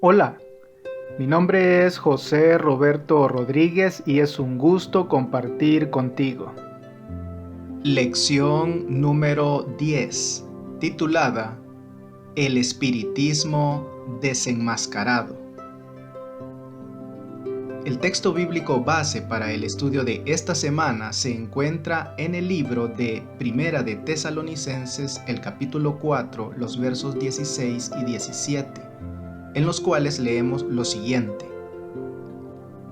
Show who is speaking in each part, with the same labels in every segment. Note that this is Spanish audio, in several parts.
Speaker 1: Hola, mi nombre es José Roberto Rodríguez y es un gusto compartir contigo.
Speaker 2: Lección número 10, titulada El espiritismo desenmascarado. El texto bíblico base para el estudio de esta semana se encuentra en el libro de Primera de Tesalonicenses, el capítulo 4, los versos 16 y 17, en los cuales leemos lo siguiente: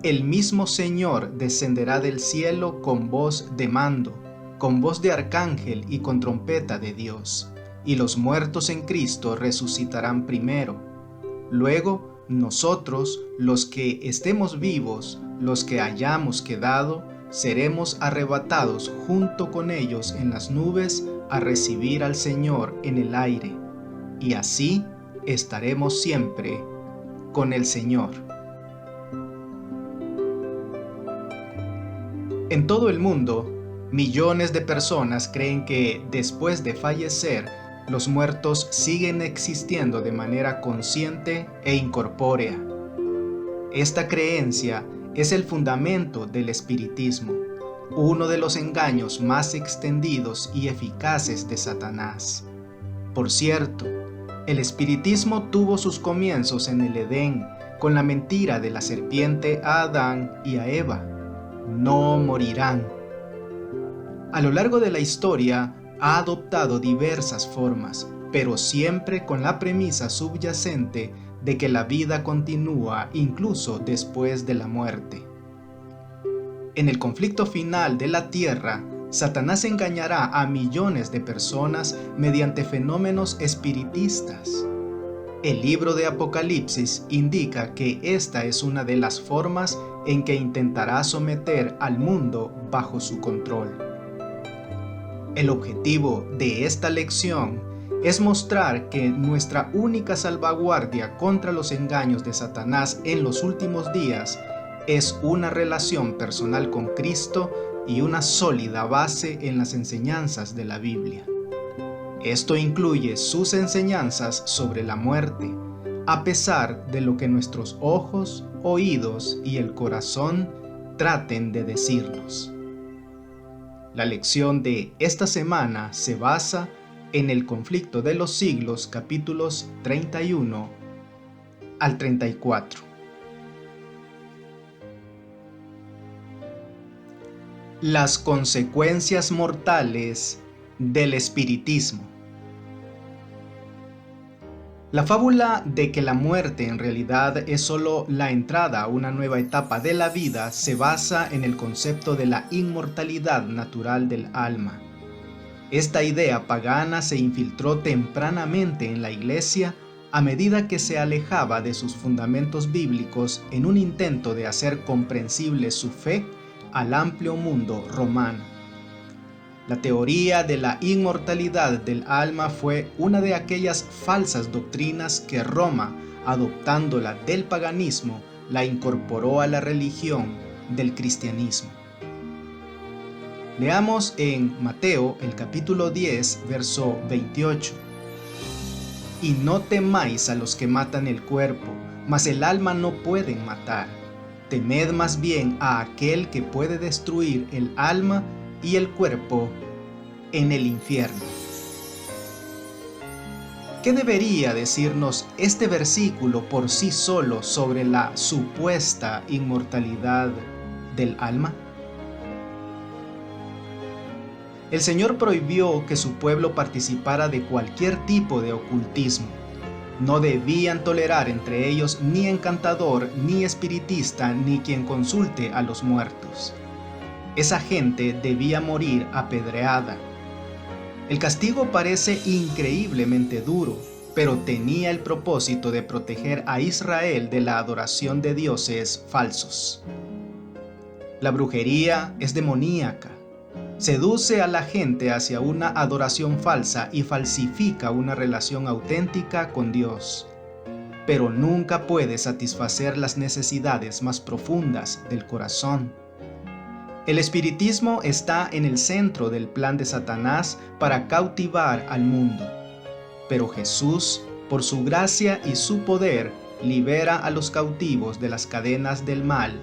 Speaker 2: El mismo Señor descenderá del cielo con voz de mando, con voz de arcángel y con trompeta de Dios, y los muertos en Cristo resucitarán primero. Luego, nosotros, los que estemos vivos, los que hayamos quedado, seremos arrebatados junto con ellos en las nubes a recibir al Señor en el aire, y así estaremos siempre con el Señor. En todo el mundo, millones de personas creen que después de fallecer, los muertos siguen existiendo de manera consciente e incorpórea. Esta creencia es el fundamento del espiritismo, uno de los engaños más extendidos y eficaces de Satanás. Por cierto, el espiritismo tuvo sus comienzos en el Edén, con la mentira de la serpiente a Adán y a Eva: no morirán. A lo largo de la historia ha adoptado diversas formas, pero siempre con la premisa subyacente de que la vida continúa incluso después de la muerte. En el conflicto final de la Tierra, Satanás engañará a millones de personas mediante fenómenos espiritistas. El libro de Apocalipsis indica que esta es una de las formas en que intentará someter al mundo bajo su control. El objetivo de esta lección es mostrar que nuestra única salvaguardia contra los engaños de Satanás en los últimos días es una relación personal con Cristo y una sólida base en las enseñanzas de la Biblia. Esto incluye sus enseñanzas sobre la muerte, a pesar de lo que nuestros ojos, oídos y el corazón traten de decirnos. La lección de esta semana se basa en el conflicto de los siglos, capítulos 31 al 34. Las consecuencias mortales del espiritismo. La fábula de que la muerte en realidad es solo la entrada a una nueva etapa de la vida se basa en el concepto de la inmortalidad natural del alma. Esta idea pagana se infiltró tempranamente en la Iglesia a medida que se alejaba de sus fundamentos bíblicos en un intento de hacer comprensible su fe al amplio mundo romano. La teoría de la inmortalidad del alma fue una de aquellas falsas doctrinas que Roma, adoptándola del paganismo, la incorporó a la religión del cristianismo. Leamos en Mateo el capítulo 10, verso 28. Y no temáis a los que matan el cuerpo, mas el alma no pueden matar. Temed más bien a aquel que puede destruir el alma y el cuerpo en el infierno. ¿Qué debería decirnos este versículo por sí solo sobre la supuesta inmortalidad del alma? El Señor prohibió que su pueblo participara de cualquier tipo de ocultismo. No debían tolerar entre ellos ni encantador, ni espiritista, ni quien consulte a los muertos. Esa gente debía morir apedreada. El castigo parece increíblemente duro, pero tenía el propósito de proteger a Israel de la adoración de dioses falsos. La brujería es demoníaca. Seduce a la gente hacia una adoración falsa y falsifica una relación auténtica con Dios, pero nunca puede satisfacer las necesidades más profundas del corazón. El espiritismo está en el centro del plan de Satanás para cautivar al mundo, pero Jesús, por su gracia y su poder, libera a los cautivos de las cadenas del mal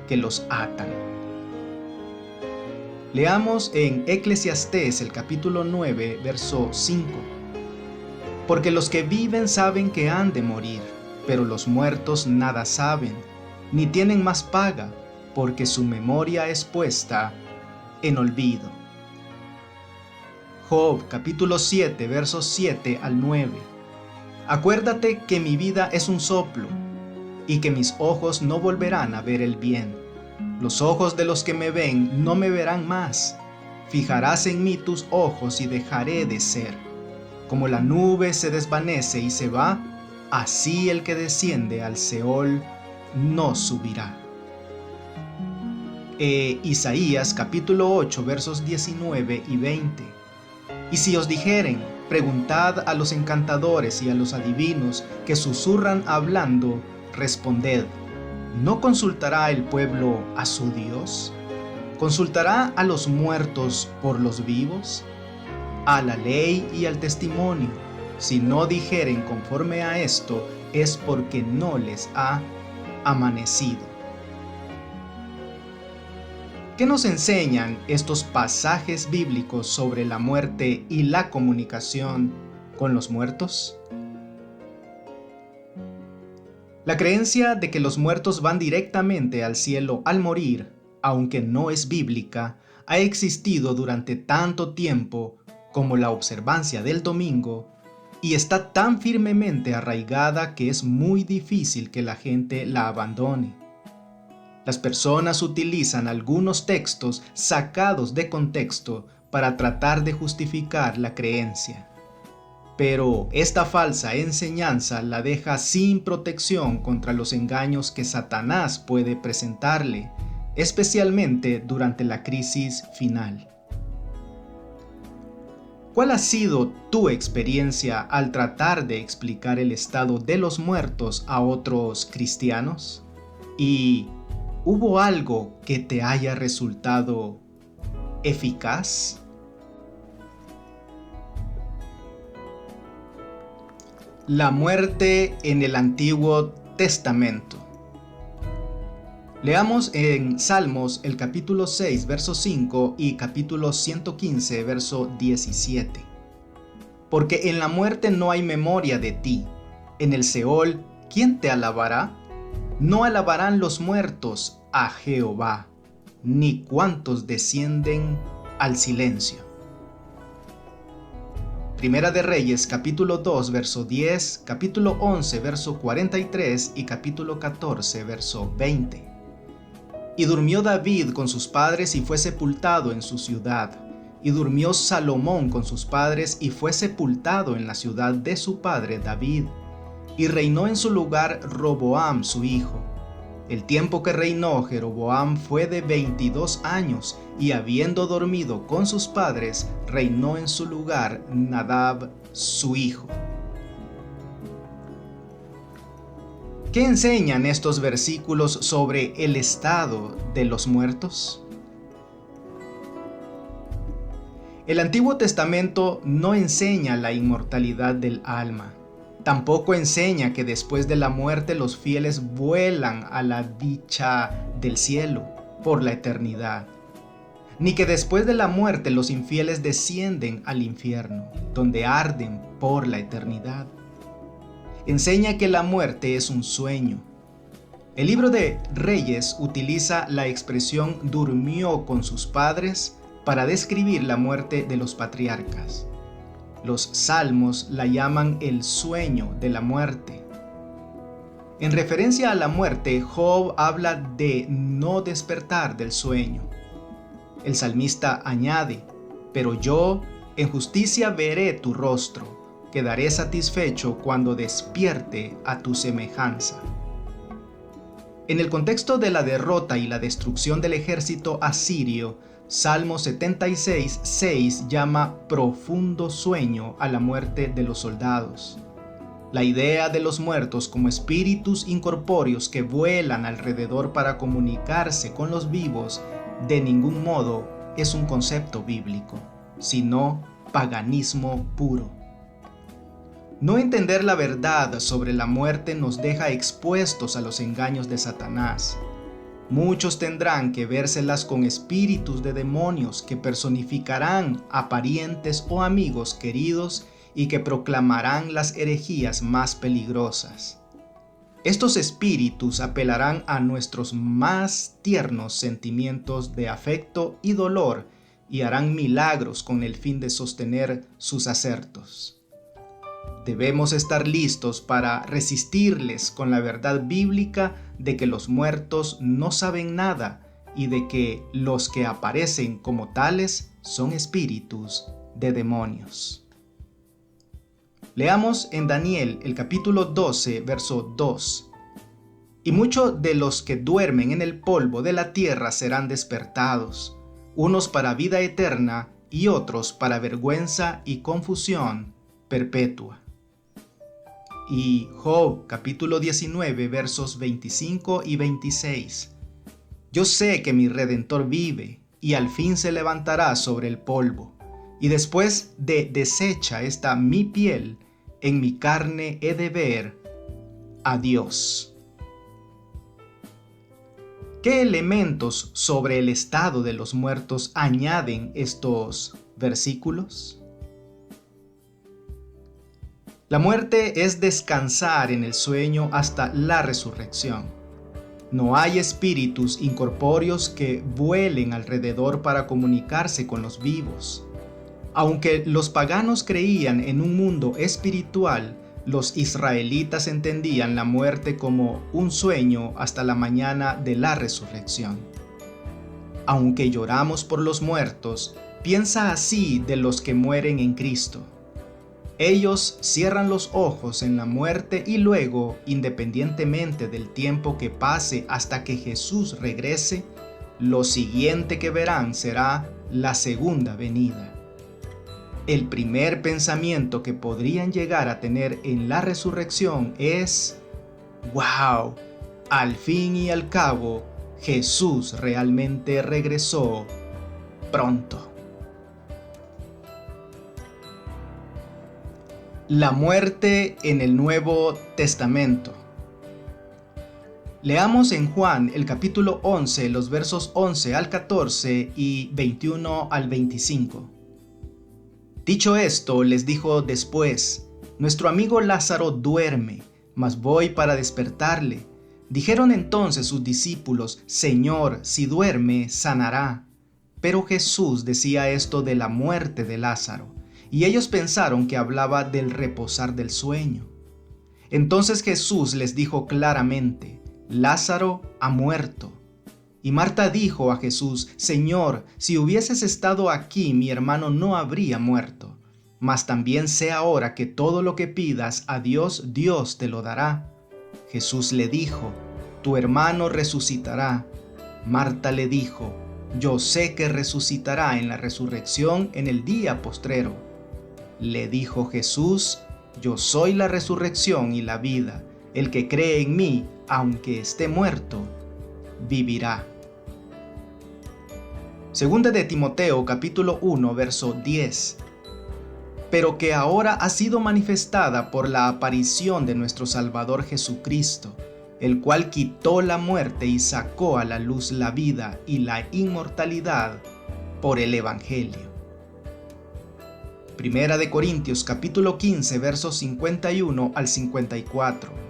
Speaker 2: que los atan. Leamos en Eclesiastés el capítulo 9, verso 5. Porque los que viven saben que han de morir, pero los muertos nada saben, ni tienen más paga, porque su memoria es puesta en olvido. Job capítulo 7, versos 7 al 9. Acuérdate que mi vida es un soplo, y que mis ojos no volverán a ver el bien. Los ojos de los que me ven no me verán más. Fijarás en mí tus ojos y dejaré de ser. Como la nube se desvanece y se va, así el que desciende al Seol no subirá. Isaías capítulo 8 versos 19 y 20. Y si os dijeren, preguntad a los encantadores y a los adivinos que susurran hablando, responded, ¿no consultará el pueblo a su Dios? ¿Consultará a los muertos por los vivos? A la ley y al testimonio. Si no dijeren conforme a esto, es porque no les ha amanecido. ¿Qué nos enseñan estos pasajes bíblicos sobre la muerte y la comunicación con los muertos? La creencia de que los muertos van directamente al cielo al morir, aunque no es bíblica, ha existido durante tanto tiempo como la observancia del domingo y está tan firmemente arraigada que es muy difícil que la gente la abandone. Las personas utilizan algunos textos sacados de contexto para tratar de justificar la creencia. Pero esta falsa enseñanza la deja sin protección contra los engaños que Satanás puede presentarle, especialmente durante la crisis final. ¿Cuál ha sido tu experiencia al tratar de explicar el estado de los muertos a otros cristianos? ¿Y hubo algo que te haya resultado eficaz? La muerte en el Antiguo Testamento. Leamos en Salmos el capítulo 6, verso 5 y capítulo 115, verso 17. Porque en la muerte no hay memoria de ti. En el Seol, ¿quién te alabará? No alabarán los muertos a Jehová, ni cuantos descienden al silencio. Primera de Reyes, capítulo 2, verso 10, capítulo 11, verso 43 y capítulo 14, verso 20. Y durmió David con sus padres y fue sepultado en su ciudad. Y durmió Salomón con sus padres y fue sepultado en la ciudad de su padre David. Y reinó en su lugar Roboam su hijo. El tiempo que reinó Jeroboam fue de 22 años, y habiendo dormido con sus padres, reinó en su lugar Nadab su hijo. ¿Qué enseñan estos versículos sobre el estado de los muertos? El Antiguo Testamento no enseña la inmortalidad del alma. Tampoco enseña que después de la muerte los fieles vuelan a la dicha del cielo por la eternidad, ni que después de la muerte los infieles descienden al infierno, donde arden por la eternidad. Enseña que la muerte es un sueño. El libro de Reyes utiliza la expresión durmió con sus padres para describir la muerte de los patriarcas. Los salmos la llaman el sueño de la muerte. En referencia a la muerte, Job habla de no despertar del sueño. El salmista añade, pero yo en justicia veré tu rostro, quedaré satisfecho cuando despierte a tu semejanza. En el contexto de la derrota y la destrucción del ejército asirio, Salmo 76, 6 llama profundo sueño a la muerte de los soldados. La idea de los muertos como espíritus incorpóreos que vuelan alrededor para comunicarse con los vivos de ningún modo es un concepto bíblico, sino paganismo puro. No entender la verdad sobre la muerte nos deja expuestos a los engaños de Satanás. Muchos tendrán que vérselas con espíritus de demonios que personificarán a parientes o amigos queridos y que proclamarán las herejías más peligrosas. Estos espíritus apelarán a nuestros más tiernos sentimientos de afecto y dolor y harán milagros con el fin de sostener sus asertos. Debemos estar listos para resistirles con la verdad bíblica de que los muertos no saben nada y de que los que aparecen como tales son espíritus de demonios. Leamos en Daniel el capítulo 12, verso 2. Y muchos de los que duermen en el polvo de la tierra serán despertados, unos para vida eterna y otros para vergüenza y confusión perpetua. Y Job capítulo 19 versos 25 y 26. Yo sé que mi Redentor vive y al fin se levantará sobre el polvo, y después de deshecha está mi piel, en mi carne he de ver a Dios. ¿Qué elementos sobre el estado de los muertos añaden estos versículos? La muerte es descansar en el sueño hasta la resurrección. No hay espíritus incorpóreos que vuelen alrededor para comunicarse con los vivos. Aunque los paganos creían en un mundo espiritual, los israelitas entendían la muerte como un sueño hasta la mañana de la resurrección. Aunque lloramos por los muertos, piensa así de los que mueren en Cristo. Ellos cierran los ojos en la muerte y luego, independientemente del tiempo que pase hasta que Jesús regrese, lo siguiente que verán será la segunda venida. El primer pensamiento que podrían llegar a tener en la resurrección es: ¡wow! Al fin y al cabo, Jesús realmente regresó pronto. La muerte en el Nuevo Testamento. Leamos en Juan el capítulo 11, los versos 11 al 14 y 21 al 25. Dicho esto, les dijo después: nuestro amigo Lázaro duerme, mas voy para despertarle. Dijeron entonces sus discípulos: Señor, si duerme, sanará. Pero Jesús decía esto de la muerte de Lázaro, y ellos pensaron que hablaba del reposar del sueño. Entonces Jesús les dijo claramente: Lázaro ha muerto. Y Marta dijo a Jesús: Señor, si hubieses estado aquí, mi hermano no habría muerto. Mas también sé ahora que todo lo que pidas a Dios, Dios te lo dará. Jesús le dijo: tu hermano resucitará. Marta le dijo: yo sé que resucitará en la resurrección en el día postrero. Le dijo Jesús: yo soy la resurrección y la vida. El que cree en mí, aunque esté muerto, vivirá. Segunda de Timoteo capítulo 1 verso 10. Pero que ahora ha sido manifestada por la aparición de nuestro Salvador Jesucristo, el cual quitó la muerte y sacó a la luz la vida y la inmortalidad por el Evangelio. Primera de Corintios capítulo 15 versos 51 al 54.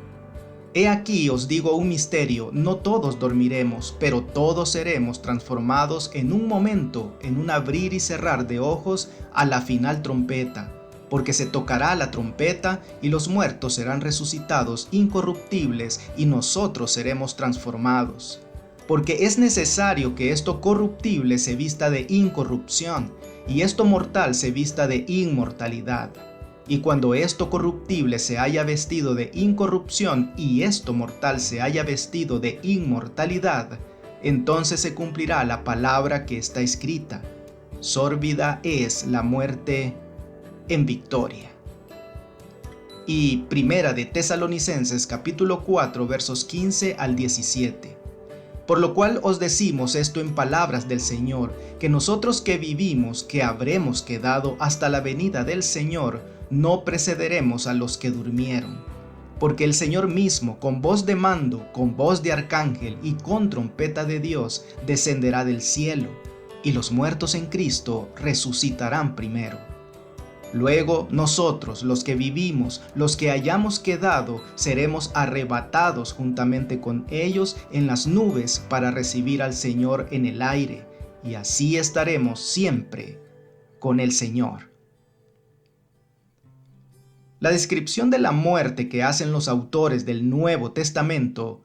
Speaker 2: He aquí os digo un misterio: no todos dormiremos, pero todos seremos transformados en un momento, en un abrir y cerrar de ojos, a la final trompeta. Porque se tocará la trompeta y los muertos serán resucitados incorruptibles y nosotros seremos transformados. Porque es necesario que esto corruptible se vista de incorrupción y esto mortal se vista de inmortalidad. Y cuando esto corruptible se haya vestido de incorrupción y esto mortal se haya vestido de inmortalidad, entonces se cumplirá la palabra que está escrita: sórbida es la muerte en victoria. Y Primera de Tesalonicenses capítulo 4 versos 15 al 17. Por lo cual os decimos esto en palabras del Señor, que nosotros que vivimos, que habremos quedado hasta la venida del Señor, no precederemos a los que durmieron. Porque el Señor mismo, con voz de mando, con voz de arcángel y con trompeta de Dios, descenderá del cielo, y los muertos en Cristo resucitarán primero. Luego nosotros, los que vivimos, los que hayamos quedado, seremos arrebatados juntamente con ellos en las nubes para recibir al Señor en el aire, y así estaremos siempre con el Señor. La descripción de la muerte que hacen los autores del Nuevo Testamento,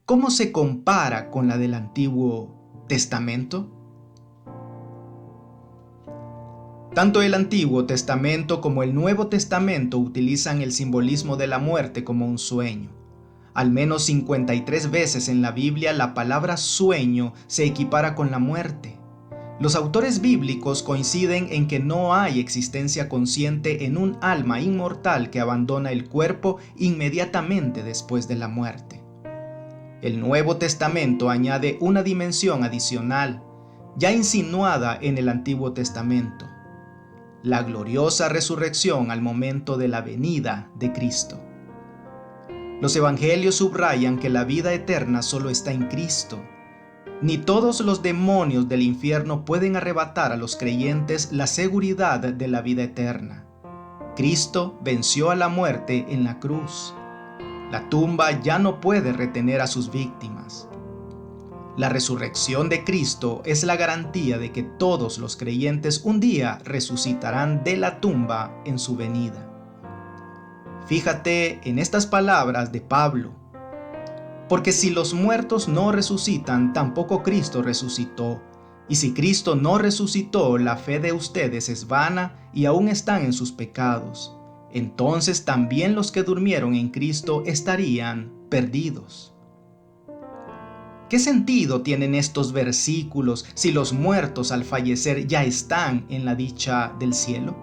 Speaker 2: ¿cómo se compara con la del Antiguo Testamento? Tanto el Antiguo Testamento como el Nuevo Testamento utilizan el simbolismo de la muerte como un sueño. Al menos 53 veces en la Biblia la palabra sueño se equipara con la muerte. Los autores bíblicos coinciden en que no hay existencia consciente en un alma inmortal que abandona el cuerpo inmediatamente después de la muerte. El Nuevo Testamento añade una dimensión adicional, ya insinuada en el Antiguo Testamento: la gloriosa resurrección al momento de la venida de Cristo. Los evangelios subrayan que la vida eterna solo está en Cristo. Ni todos los demonios del infierno pueden arrebatar a los creyentes la seguridad de la vida eterna. Cristo venció a la muerte en la cruz. La tumba ya no puede retener a sus víctimas. La resurrección de Cristo es la garantía de que todos los creyentes un día resucitarán de la tumba en su venida. Fíjate en estas palabras de Pablo: porque si los muertos no resucitan, tampoco Cristo resucitó. Y si Cristo no resucitó, la fe de ustedes es vana y aún están en sus pecados. Entonces también los que durmieron en Cristo estarían perdidos. ¿Qué sentido tienen estos versículos si los muertos al fallecer ya están en la dicha del cielo?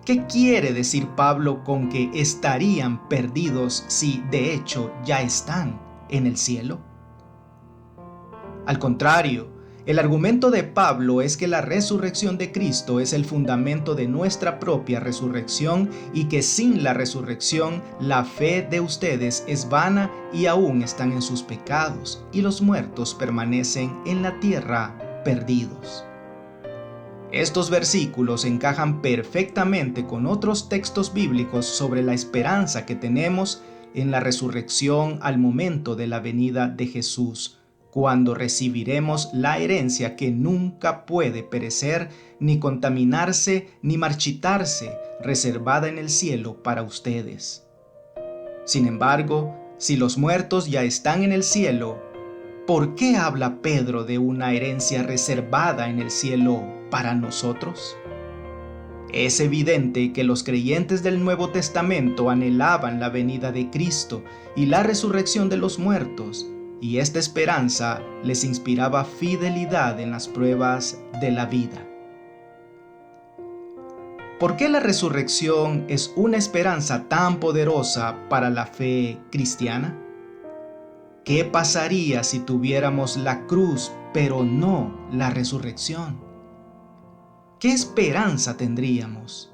Speaker 2: ¿Qué quiere decir Pablo con que estarían perdidos si de hecho ya están en el cielo? Al contrario, el argumento de Pablo es que la resurrección de Cristo es el fundamento de nuestra propia resurrección y que sin la resurrección la fe de ustedes es vana y aún están en sus pecados, y los muertos permanecen en la tierra perdidos. Estos versículos encajan perfectamente con otros textos bíblicos sobre la esperanza que tenemos en la resurrección al momento de la venida de Jesús, cuando recibiremos la herencia que nunca puede perecer, ni contaminarse, ni marchitarse, reservada en el cielo para ustedes. Sin embargo, si los muertos ya están en el cielo, ¿por qué habla Pedro de una herencia reservada en el cielo para nosotros? Es evidente que los creyentes del Nuevo Testamento anhelaban la venida de Cristo y la resurrección de los muertos, y esta esperanza les inspiraba fidelidad en las pruebas de la vida. ¿Por qué la resurrección es una esperanza tan poderosa para la fe cristiana? ¿Qué pasaría si tuviéramos la cruz pero no la resurrección? ¿Qué esperanza tendríamos?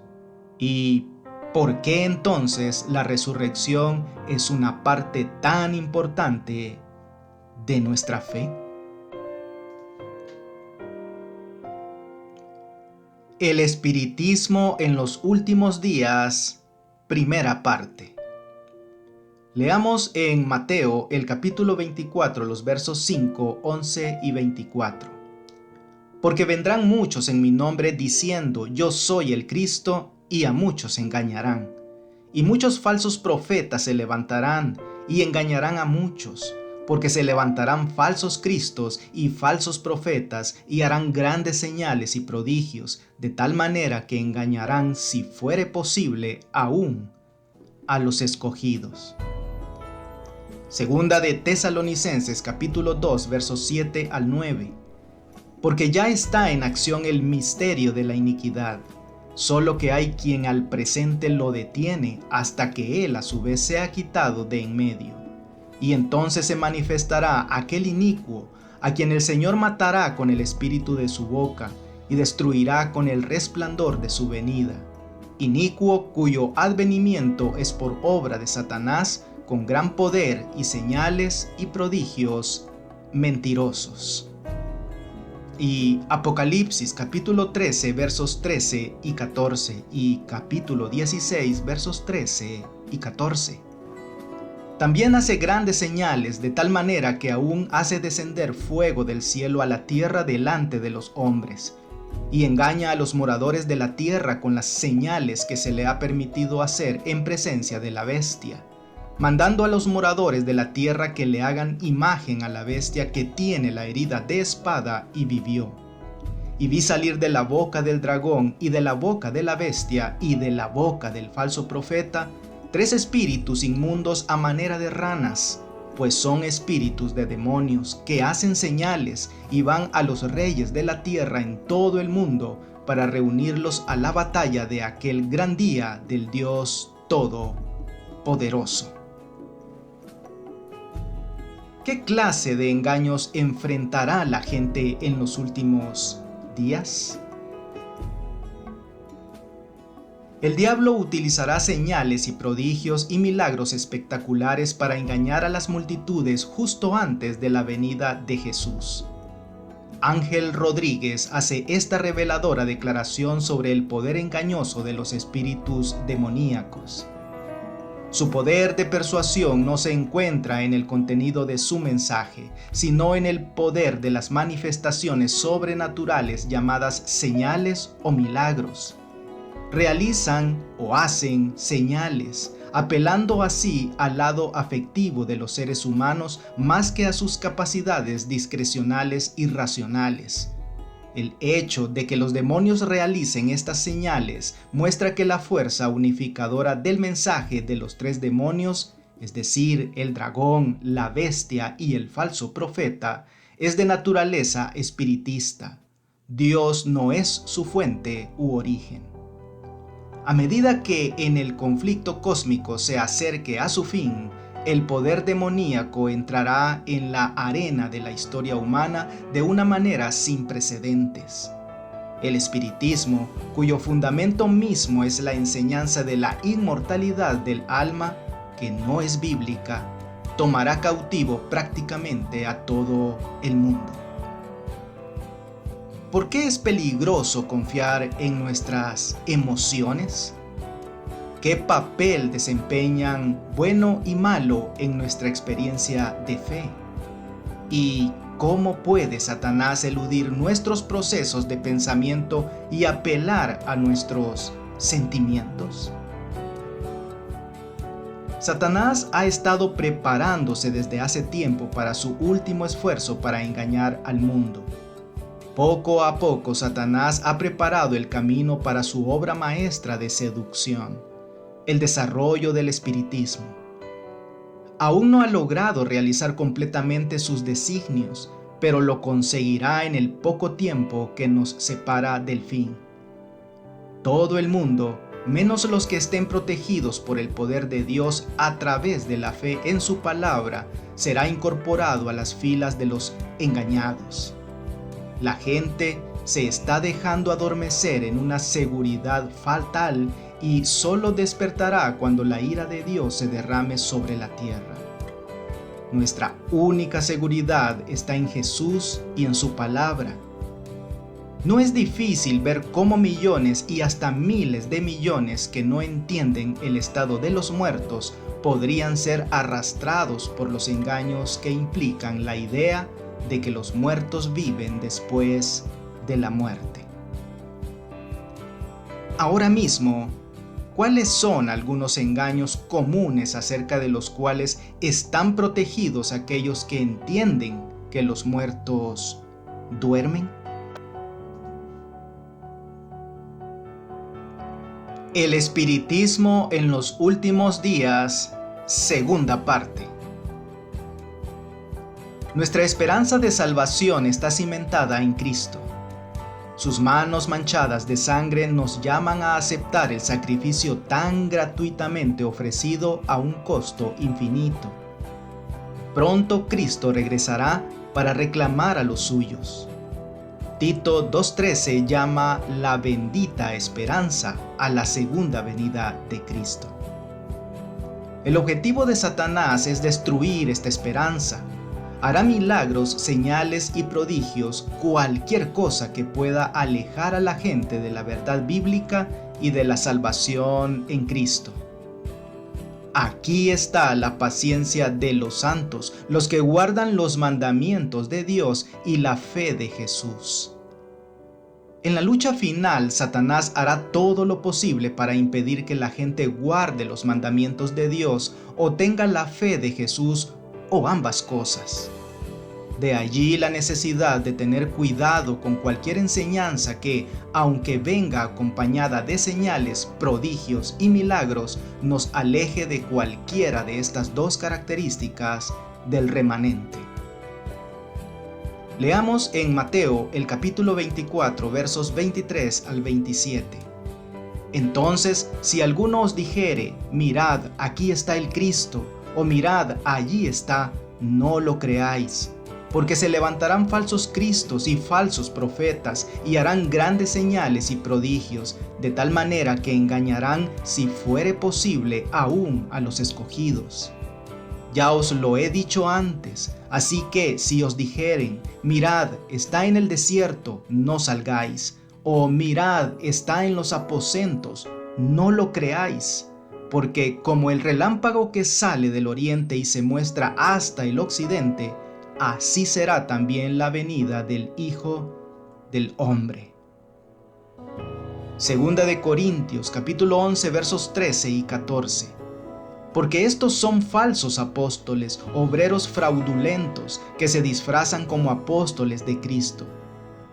Speaker 2: ¿Y por qué entonces la resurrección es una parte tan importante de nuestra fe? El espiritismo en los últimos días, primera parte. Leamos en Mateo el capítulo 24, los versos 5, 11 y 24. Porque vendrán muchos en mi nombre diciendo: yo soy el Cristo, y a muchos engañarán. Y muchos falsos profetas se levantarán y engañarán a muchos, porque se levantarán falsos cristos y falsos profetas y harán grandes señales y prodigios, de tal manera que engañarán, si fuere posible, aún a los escogidos. Segunda de Tesalonicenses capítulo 2 versos 7 al 9. Porque ya está en acción el misterio de la iniquidad, solo que hay quien al presente lo detiene hasta que él a su vez sea quitado de en medio. Y entonces se manifestará aquel inicuo, a quien el Señor matará con el espíritu de su boca y destruirá con el resplandor de su venida. inicuo cuyo advenimiento es por obra de Satanás, con gran poder y señales y prodigios mentirosos. Y Apocalipsis capítulo 13 versos 13 y 14 y capítulo 16 versos 13 y 14. También hace grandes señales, de tal manera que aún hace descender fuego del cielo a la tierra delante de los hombres, y engaña a los moradores de la tierra con las señales que se le ha permitido hacer en presencia de la bestia, mandando a los moradores de la tierra que le hagan imagen a la bestia que tiene la herida de espada y vivió. Y vi salir de la boca del dragón y de la boca de la bestia y de la boca del falso profeta 3 espíritus inmundos a manera de ranas, pues son espíritus de demonios que hacen señales y van a los reyes de la tierra en todo el mundo para reunirlos a la batalla de aquel gran día del Dios Todopoderoso. ¿Qué clase de engaños enfrentará la gente en los últimos días? El diablo utilizará señales y prodigios y milagros espectaculares para engañar a las multitudes justo antes de la venida de Jesús. Ángel Rodríguez hace esta reveladora declaración sobre el poder engañoso de los espíritus demoníacos. Su poder de persuasión no se encuentra en el contenido de su mensaje, sino en el poder de las manifestaciones sobrenaturales llamadas señales o milagros. Realizan o hacen señales, apelando así al lado afectivo de los seres humanos más que a sus capacidades discrecionales y racionales. El hecho de que los demonios realicen estas señales muestra que la fuerza unificadora del mensaje de los 3 demonios, es decir, el dragón, la bestia y el falso profeta, es de naturaleza espiritista. Dios no es su fuente u origen. A medida que en el conflicto cósmico se acerque a su fin, el poder demoníaco entrará en la arena de la historia humana de una manera sin precedentes. El espiritismo, cuyo fundamento mismo es la enseñanza de la inmortalidad del alma, que no es bíblica, tomará cautivo prácticamente a todo el mundo. ¿Por qué es peligroso confiar en nuestras emociones? ¿Qué papel desempeñan bueno y malo en nuestra experiencia de fe? ¿Y cómo puede Satanás eludir nuestros procesos de pensamiento y apelar a nuestros sentimientos? Satanás ha estado preparándose desde hace tiempo para su último esfuerzo para engañar al mundo. Poco a poco Satanás ha preparado el camino para su obra maestra de seducción, el desarrollo del espiritismo. Aún no ha logrado realizar completamente sus designios, pero lo conseguirá en el poco tiempo que nos separa del fin. Todo el mundo, menos los que estén protegidos por el poder de Dios a través de la fe en su palabra, será incorporado a las filas de los engañados. La gente se está dejando adormecer en una seguridad fatal y solo despertará cuando la ira de Dios se derrame sobre la tierra. Nuestra única seguridad está en Jesús y en su palabra. No es difícil ver cómo millones y hasta miles de millones que no entienden el estado de los muertos podrían ser arrastrados por los engaños que implican la idea de que los muertos viven después de la muerte. Ahora mismo, ¿cuáles son algunos engaños comunes acerca de los cuales están protegidos aquellos que entienden que los muertos duermen? El espiritismo en los últimos días, segunda parte. Nuestra esperanza de salvación está cimentada en Cristo. Sus manos manchadas de sangre nos llaman a aceptar el sacrificio tan gratuitamente ofrecido a un costo infinito. Pronto Cristo regresará para reclamar a los suyos. Tito 2:13 llama la bendita esperanza a la segunda venida de Cristo. El objetivo de Satanás es destruir esta esperanza. Hará milagros, señales y prodigios, cualquier cosa que pueda alejar a la gente de la verdad bíblica y de la salvación en Cristo. Aquí está la paciencia de los santos, los que guardan los mandamientos de Dios y la fe de Jesús. En la lucha final, Satanás hará todo lo posible para impedir que la gente guarde los mandamientos de Dios o tenga la fe de Jesús o ambas cosas. De allí la necesidad de tener cuidado con cualquier enseñanza que, aunque venga acompañada de señales, prodigios y milagros, nos aleje de cualquiera de estas dos características del remanente. Leamos en Mateo el capítulo 24, versos 23 al 27. Entonces, si alguno os dijere, mirad, aquí está el Cristo, o mirad, allí está, no lo creáis. Porque se levantarán falsos cristos y falsos profetas, y harán grandes señales y prodigios, de tal manera que engañarán, si fuere posible, aún a los escogidos. Ya os lo he dicho antes, así que si os dijeren, mirad, está en el desierto, no salgáis, o mirad, está en los aposentos, no lo creáis. Porque como el relámpago que sale del oriente y se muestra hasta el occidente, así será también la venida del Hijo del Hombre. Segunda de Corintios, capítulo 11, versos 13 y 14. Porque estos son falsos apóstoles, obreros fraudulentos, que se disfrazan como apóstoles de Cristo.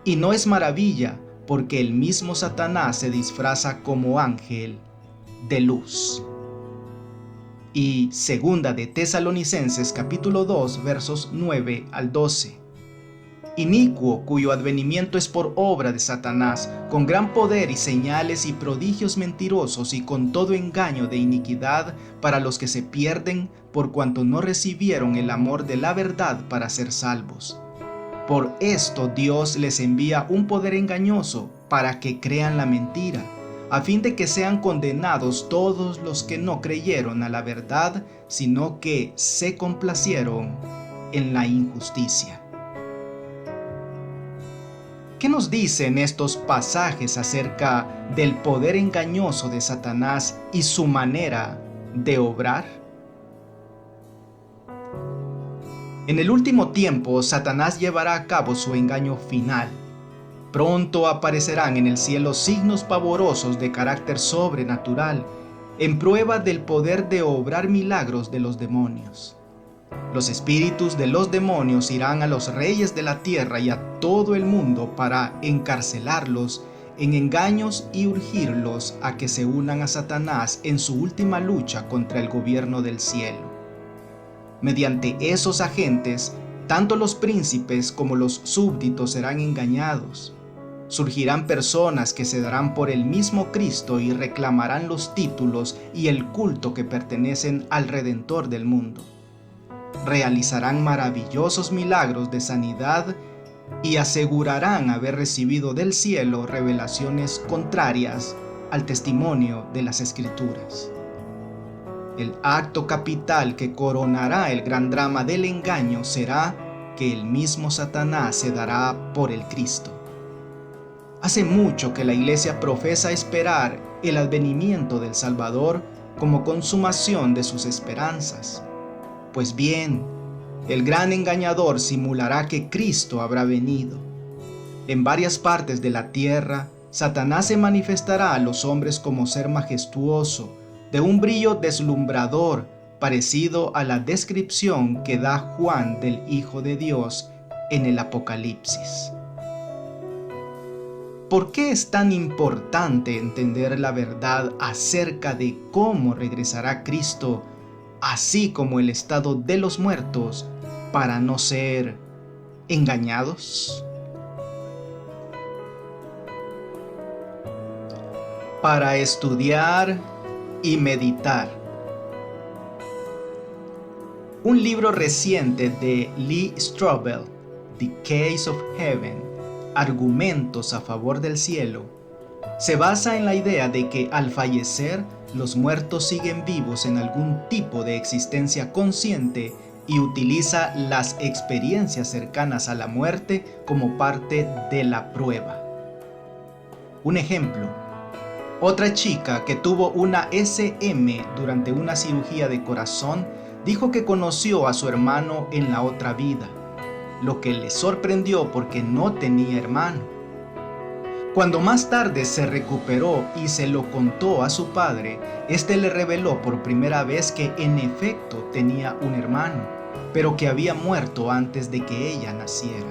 Speaker 2: Y no es maravilla, porque el mismo Satanás se disfraza como ángel de luz. Y segunda de Tesalonicenses capítulo 2 versos 9 al 12. Inicuo, cuyo advenimiento es por obra de Satanás, con gran poder y señales y prodigios mentirosos y con todo engaño de iniquidad para los que se pierden por cuanto no recibieron el amor de la verdad para ser salvos. Por esto Dios les envía un poder engañoso para que crean la mentira, a fin de que sean condenados todos los que no creyeron a la verdad, sino que se complacieron en la injusticia. ¿Qué nos dicen estos pasajes acerca del poder engañoso de Satanás y su manera de obrar? En el último tiempo, Satanás llevará a cabo su engaño final. Pronto aparecerán en el cielo signos pavorosos de carácter sobrenatural, en prueba del poder de obrar milagros de los demonios. Los espíritus de los demonios irán a los reyes de la tierra y a todo el mundo para encarcelarlos en engaños y urgirlos a que se unan a Satanás en su última lucha contra el gobierno del cielo. Mediante esos agentes, tanto los príncipes como los súbditos serán engañados. Surgirán personas que se darán por el mismo Cristo y reclamarán los títulos y el culto que pertenecen al Redentor del mundo. Realizarán maravillosos milagros de sanidad y asegurarán haber recibido del cielo revelaciones contrarias al testimonio de las Escrituras. El acto capital que coronará el gran drama del engaño será que el mismo Satanás se dará por el Cristo. Hace mucho que la Iglesia profesa esperar el advenimiento del Salvador como consumación de sus esperanzas. Pues bien, el gran engañador simulará que Cristo habrá venido. En varias partes de la tierra, Satanás se manifestará a los hombres como ser majestuoso, de un brillo deslumbrador, parecido a la descripción que da Juan del Hijo de Dios en el Apocalipsis. ¿Por qué es tan importante entender la verdad acerca de cómo regresará Cristo, así como el estado de los muertos, para no ser engañados? Para estudiar y meditar. Un libro reciente de Lee Strobel, The Case of Heaven, argumentos a favor del cielo, se basa en la idea de que al fallecer los muertos siguen vivos en algún tipo de existencia consciente y utiliza las experiencias cercanas a la muerte como parte de la prueba. Un ejemplo: otra chica que tuvo una SM durante una cirugía de corazón dijo que conoció a su hermano en la otra vida, lo que le sorprendió porque no tenía hermano. Cuando más tarde se recuperó y se lo contó a su padre, este le reveló por primera vez que en efecto tenía un hermano, pero que había muerto antes de que ella naciera.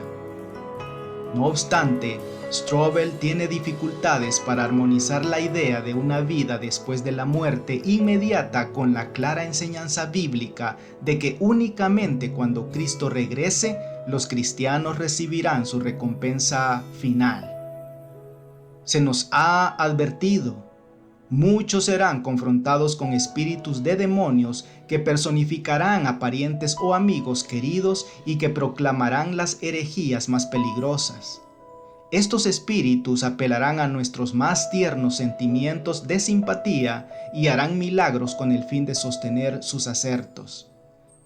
Speaker 2: No obstante, Strobel tiene dificultades para armonizar la idea de una vida después de la muerte inmediata con la clara enseñanza bíblica de que únicamente cuando Cristo regrese, los cristianos recibirán su recompensa final. Se nos ha advertido: muchos serán confrontados con espíritus de demonios que personificarán a parientes o amigos queridos y que proclamarán las herejías más peligrosas. Estos espíritus apelarán a nuestros más tiernos sentimientos de simpatía y harán milagros con el fin de sostener sus asertos.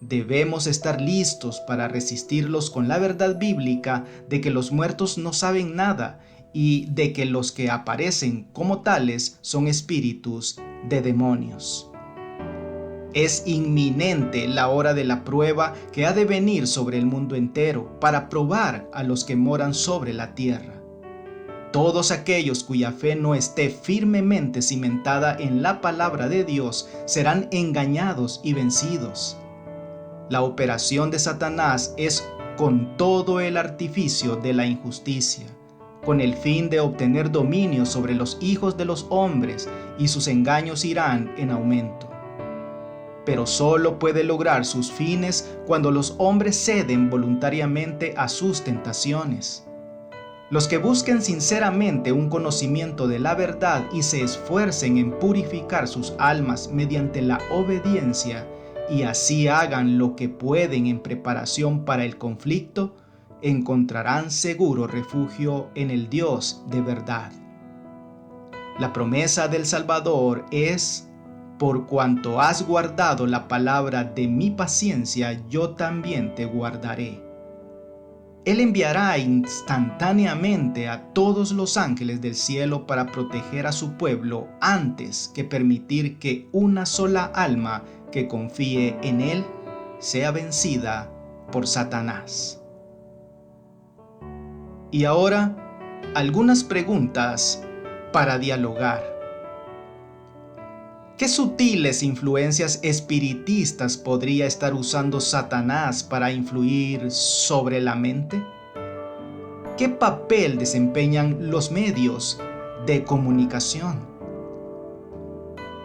Speaker 2: Debemos estar listos para resistirlos con la verdad bíblica de que los muertos no saben nada y de que los que aparecen como tales son espíritus de demonios. Es inminente la hora de la prueba que ha de venir sobre el mundo entero para probar a los que moran sobre la tierra. Todos aquellos cuya fe no esté firmemente cimentada en la palabra de Dios serán engañados y vencidos. La operación de Satanás es con todo el artificio de la injusticia, con el fin de obtener dominio sobre los hijos de los hombres, y sus engaños irán en aumento. Pero solo puede lograr sus fines cuando los hombres ceden voluntariamente a sus tentaciones. Los que busquen sinceramente un conocimiento de la verdad y se esfuercen en purificar sus almas mediante la obediencia, y así hagan lo que pueden en preparación para el conflicto, encontrarán seguro refugio en el Dios de verdad. La promesa del Salvador es: por cuanto has guardado la palabra de mi paciencia, yo también te guardaré. Él enviará instantáneamente a todos los ángeles del cielo para proteger a su pueblo antes que permitir que una sola alma que confíe en Él sea vencida por Satanás. Y ahora, algunas preguntas para dialogar. ¿Qué sutiles influencias espiritistas podría estar usando Satanás para influir sobre la mente? ¿Qué papel desempeñan los medios de comunicación?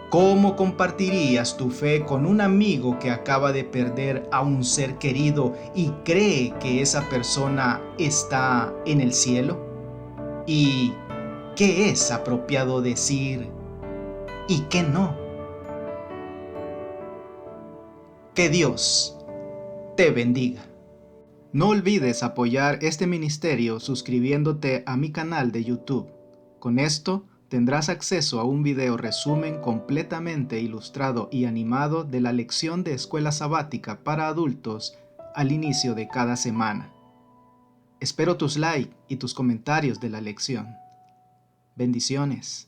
Speaker 2: ¿Cómo compartirías tu fe con un amigo que acaba de perder a un ser querido y cree que esa persona está en el cielo? ¿Y qué es apropiado decir y qué no? Que Dios te bendiga. No olvides apoyar este ministerio suscribiéndote a mi canal de YouTube. Con esto tendrás acceso a un video resumen completamente ilustrado y animado de la lección de escuela sabática para adultos al inicio de cada semana. Espero tus likes y tus comentarios de la lección. Bendiciones.